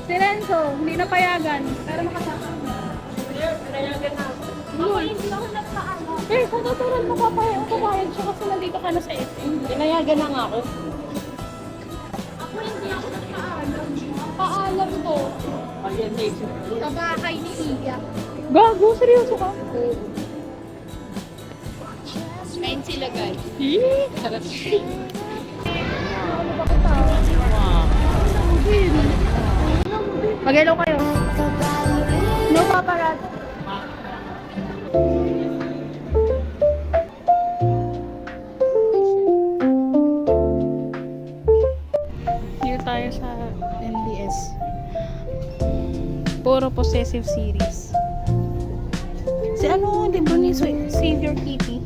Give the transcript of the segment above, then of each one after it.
Si Renzo, hindi napayagan. Pero makasama. Pinayagan na ako. Ako hindi ako nagpaalam. Eh, sa tuturan mo papayag siya kasi nandito ka na sa SM. Pinayagan na nga ako. Ako hindi ako nagpaalam. Paalam ko. Ayan, Daisy. Sa bahay ni Iya. Gago, seryoso ka? Kain sila guys. Sarap. Ano ba kita? Mag-hello kayo. No paparazzi. Dito tayo sa NDS. Puro possessive series. Si ano, libro ni Savior Kitty.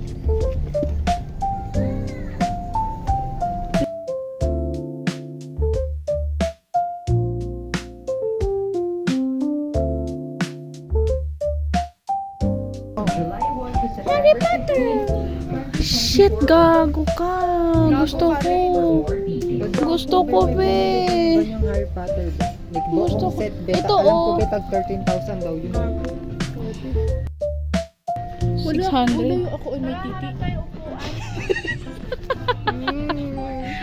Harry Potter! Shit, gago ka. Gusto ko. Gusto ko, be. Yung Harry Potter. Like, Gusto buong ko. set bet. Ito, Alam ko oh. betag 13,000 daw yun. 600. Ako ay may titi.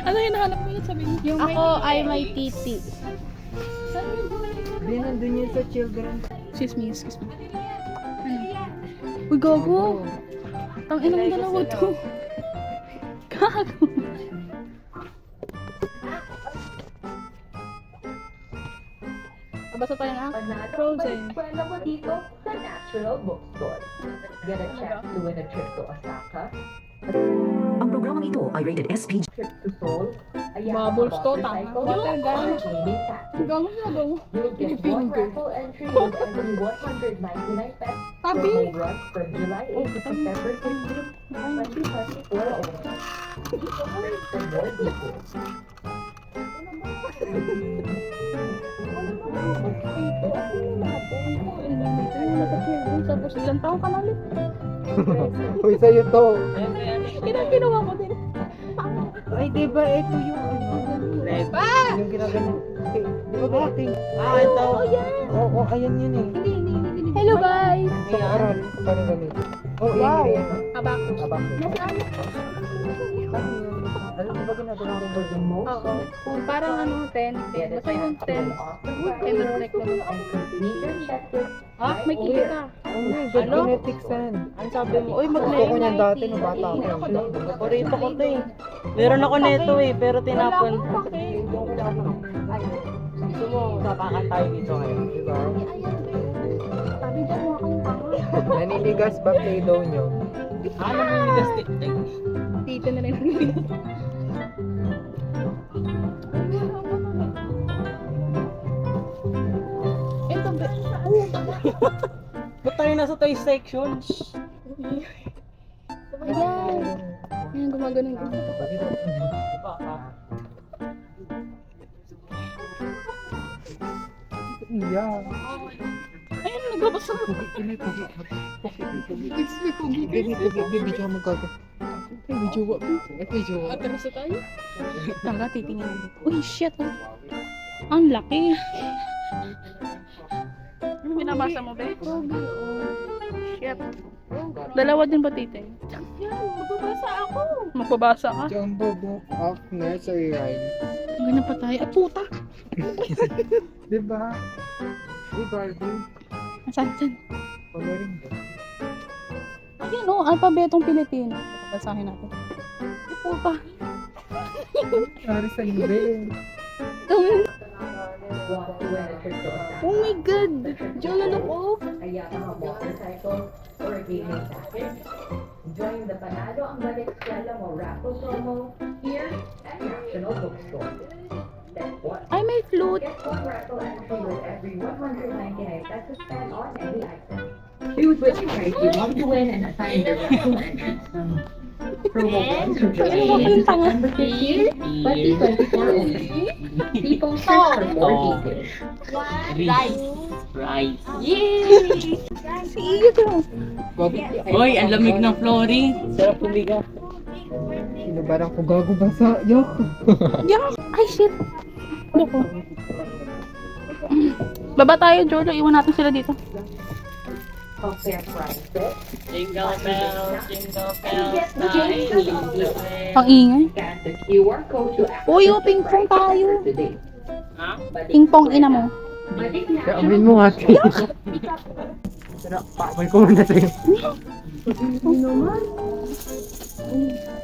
Ano hinahanap mo yun? Sabihin niyo. Ako ay may titi. Hindi, nandun yun sa children. Excuse me. Ano? Uy, gago. Tang inang dalawa to. Gago. Basta tayo na. Frozen. Kwento mo dito sa Natural Bookstore. Get a chance to win a trip to Osaka, Ang programang ito ay rated SPG. trip to Seoul, a Bubbles to, motorcycle, tama. or Yung- gaming taxi. Gago siya daw. You'll get one Finger. raffle entry with every 199 pesos for Tabi. home runs from July 8 to September 15, 2024 only. For more details. Tapos ilang taong ka na ulit. Uy, sa'yo to. Ginawa mo din. Ay, diba, ito yung ano. Yung ginagano. Okay, di ba ba ating? Ito. Oo, ayan yun eh. Hello guys! Sa aral, parang ganito. Oh, Wow. yan. Abacus. Abacus. Nasaan? Ano yun? Ano di ba ginagawa ng For the most Oo. Parang ano, 10. get a Basta yung chance to 10. win awesome Ay, prizes mag-connect na. and complete your checklist. Ah, may kibi ka. Good genetics yan. Ang sabi mo, uy, Gusto ko niyan dati nung bata ako. Paborito ko to eh. Meron ako neto eh, pero tinapon. Gusto mo, sapakan tayo dito ngayon. Diba? Sabi niya, mukha kang tanga. Naninigas ba play-doh nyo? Ano mo yung gastik? Tito na rin ang ito ba? Ba't tayo nasa toy section? Ayan. Ayan, gumagano yung Yeah. Ayan, nagbabasa mo. Video mo gaga. Ay, video wa. Ay, video wa. Atras na tayo. Tanga, titingin dito. Uy, shit. Oh. Ang laki. Ano binabasa mo, be? Shit. Dalawa din ba, tite? Yan, magbabasa ako. Magbabasa ka? Jumbo Book of Nursery Rhymes. Ang ganyan pa tayo. Ay, puta. Diba? Di Barbie? Nasaan dyan? Coloring ba? Ayan o, alpabetong Pilipino. Basahin natin. Ay, puta. Sorry sa hindi. Want to win a trip to Osaka, Oh my God. Jolo ko. a Yamaha motorcycle, or a gaming package? Join the Panalo ang Balik Eskwela mo raffle promo here at National Bookstore. Step 1. Ay, may flute. Get one raffle entry with every 199 pesos spent on any item. Choose which prize you want to win and assign the raffle entries. Promo runs from July 8 to September 15, 2024 only. See posters for more details. Rice. Yay! Si Iyo to. Hoy, ang lamig ng flooring. Sarap pumiga. Sinubarang ko gago basa. Yok. Yak! Ay, shit. Ano ko? Baba tayo, Jojo. Iwan natin sila dito. Fair prices. Jingle bells, jingle bells, Ang ingay. Scan the QR code to access Uy, oh, ping-pong tayo. today. Ha? Ping-pong ina mo. Kaamin mo nga, te. Pakabay ko muna sa'yo.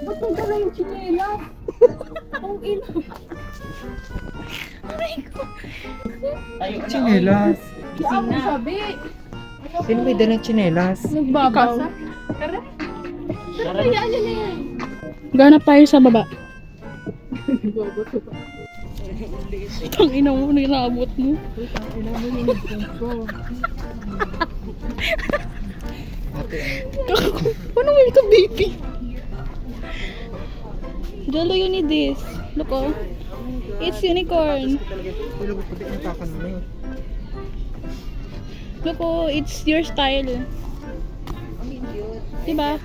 Ba't may dala yung chinela? Ang ina. Chinelas. Kaya mo sabi. Sino may dalang chinelas? Nagbabaw. Tara. Tara, hayaan nyo na yan. Ganap tayo sa baba. Ang ina mo, nilabot mo. Paano will ka, baby? Jolo, you need this. Look, oh. It's unicorn. Tulog ko din yung takan mo. Look, oh. It's your style. Diba?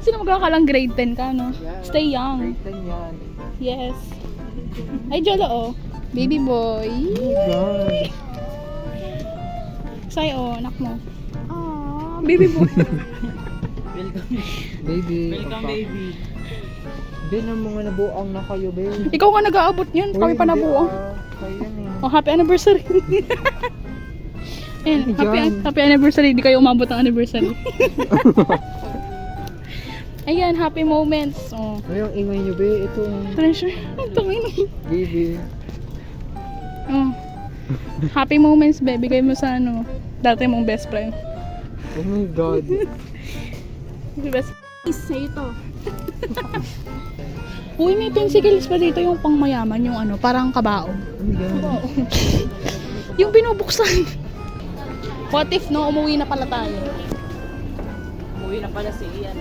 Sino magkakalang grade 10 ka, no? Stay young. Yan. Yes. Ay, Jolo, oh. Baby boy. God. Say, oh, anak mo. Aww, baby boy. Baby. Welcome, baby. Ben, ang mga nabuang na kayo, Ben. Ikaw nga nag-aabot yun. Kami pa nabuo. Kayo yan eh. Oh, happy anniversary. Ayan, Yan. happy anniversary. Di kayo umabot ng anniversary. Ayan, happy moments. Oh. Ano yung ingay nyo, be? Ito. Treasure. Ang tangin. Baby. Oh. Happy moments, be. Bigay mo sa ano, dati mong best friend. Oh my God. Si best friend. Sa'yo to. Uy, may pencils pa dito yung pang mayaman, yung ano, parang kabaong. Oh my God. Yung binubuksan. What if, no, umuwi na pala tayo? Uwi na pala si Ian.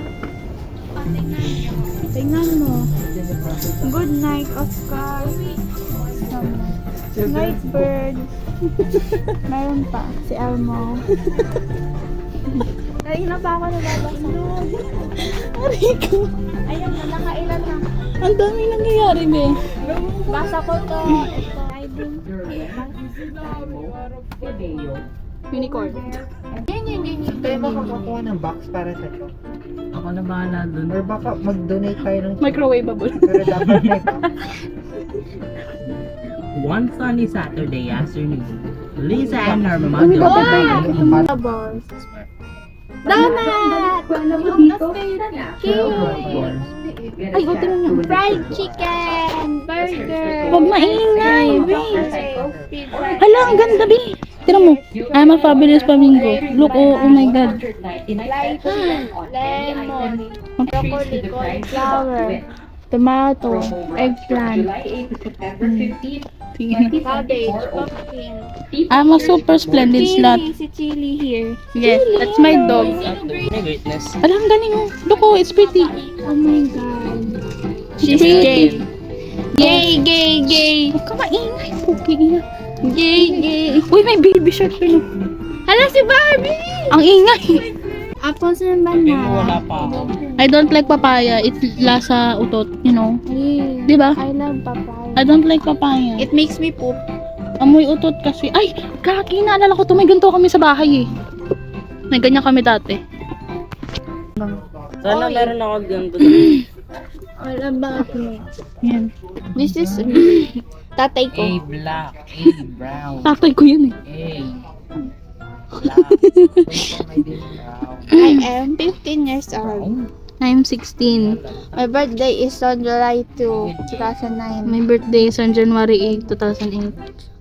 Tingnan mo. Good night, Oscar. Night bird. Meron pa, si Elmo. Kanina pa ako nababasa. Ariko. Ayun na, nakailan na. Ang dami nangyayari, be. Basa ko to. Ito, hiding. Unicorn. Yan. Tayo ba makakuha ng box para sa ito? Ako na bahala dun. Or baka mag-donate tayo ng Microwavable. pero dapat may box. One sunny Saturday afternoon, Lisa and her Ano mother. Balls. Donut! Ay, o, tingnan nyo. Fried chicken! Burger! Huwag maingay, babe! Hala, ang ganda, babe! Tingnan mo. I'm a fabulous flamingo. Look, oh my God. Lemon. Broccoli, cauliflower. Tomato. Eggplant. Tingnan. Cabbage. Pumpkin. I'm a super splendid slut. Si Chili here. Yes, that's my dog. Greatness. Alam, ang galing oh. Look oh, it's pretty. Oh my God. She's pretty. Gay, gay, gay. Huwag ka maingay. Puki na. Gay, gay. Uy, may baby shark yun. Hala, si Barbie! Ang ingay. Apples and Wala pa ako. I don't like papaya. It's lasa utot, you know. Di ba? I love papaya. I don't like papaya. It makes me poop. Amoy utot kasi. Ay, kaki, naalala ko to. May ganito kami sa bahay eh. May ganyan kami dati. Sana meron ako ganito. All about me. Yan. This is tatay ko. A black, A brown, Tatay ko yun eh. A black, I am 15 years old. I'm 16. My birthday is on July 2, 2009. My birthday is on January 8, 2008.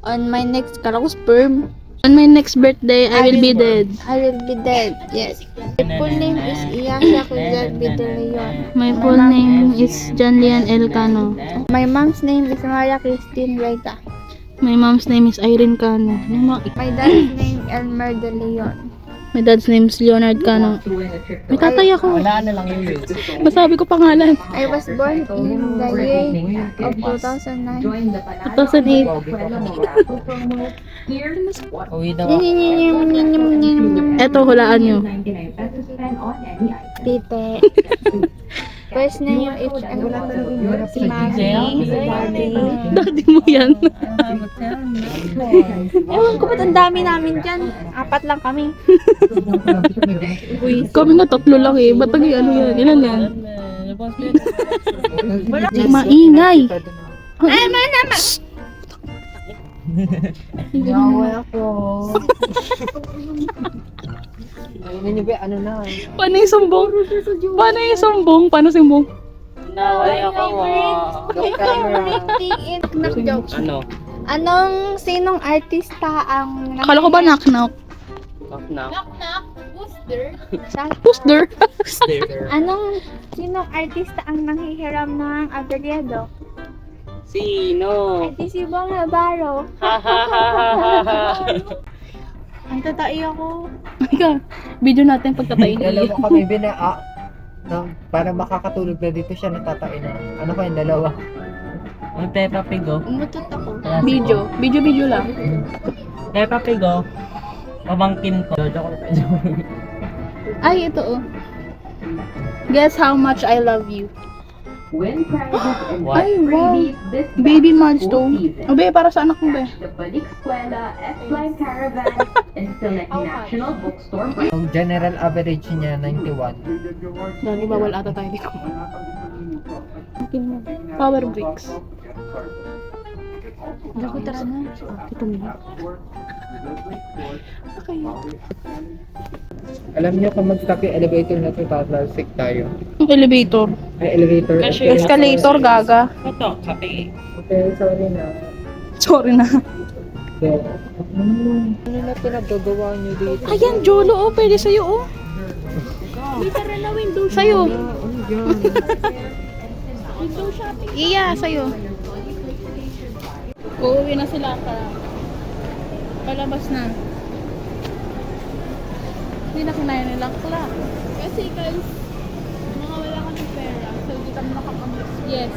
On my next sperm, On my next birthday, I will be dead. I will be dead. Yes. My full name is Iyasha Kuzalbi De Leon. My full name is John Lian Elcano. My mom's name is Maria Christine Reyta. My mom's name is Irene Cano. My dad's name Elmer De Leon. My dad's name is Leonard Cano. May tatay ako. Wala na lang yun. Masabi ko pangalan. I was born in the year of 2009. 2008. Uwi daw. Eto, hulaan nyo. Tite. First name if si Mami, si Daddy. Daddy mo yan. Ewan ko ba't ang dami namin dyan. 4 lang kami. Kami nga 3 lang eh. Ba't ano yan? Ilan yan? Maingay. Ay, naman. Nawawala ako. Ayun niyo ba, ano na? Paano yung sumbong? Paano yung sumbong? Paano sumbong? Naway ako. Favorite thing in knock jokes. Ano? Sinong artista ang Akala ko ba knock-knock? Knock. Who's there? Sinong artista ang nanghihiram ng Aguerrido? Sino? Ay, si Bong Navarro. Ang tatai ako. Ika, video natin pagtatayin Dalawa niya. kami para makakatulog na dito siya natatain na. Ano kayong dalawa? Ang Peppa Pig, oh. Umutot ako. Video. Video lang. Peppa Pig, oh. Pamangkin ko. Jojo ko. Ay, ito oh. Guess how much I love you. Win prizes and What? Ay, wow. freebies this Baby back to school milestone. season. Abe, para sa anak mo ba? The Balik Escuela, F-Line Caravan, and select national bookstore brands. Ang general average niya, 91. Dali, bawal ata tayo dito. Power bricks. Dako, tara na. Ito mo. Okay. Alam niyo kung mag-stop yung elevator na to, tatalsik tayo. Yung elevator. Ay, elevator. Escalator, gaga. Ito, kape. Okay, sorry na. Sorry na. Ano na pinagagawa niyo dito? Ayan, Jolo, oh. Pwede sa'yo, oh. Tara na window. Sa'yo. Iya, sa'yo. Uuwi na sila palabas na. Hindi na kinaya nilang clock. Kasi guys, mga wala kami pera. So, hindi kami nakapag-explore. Yes.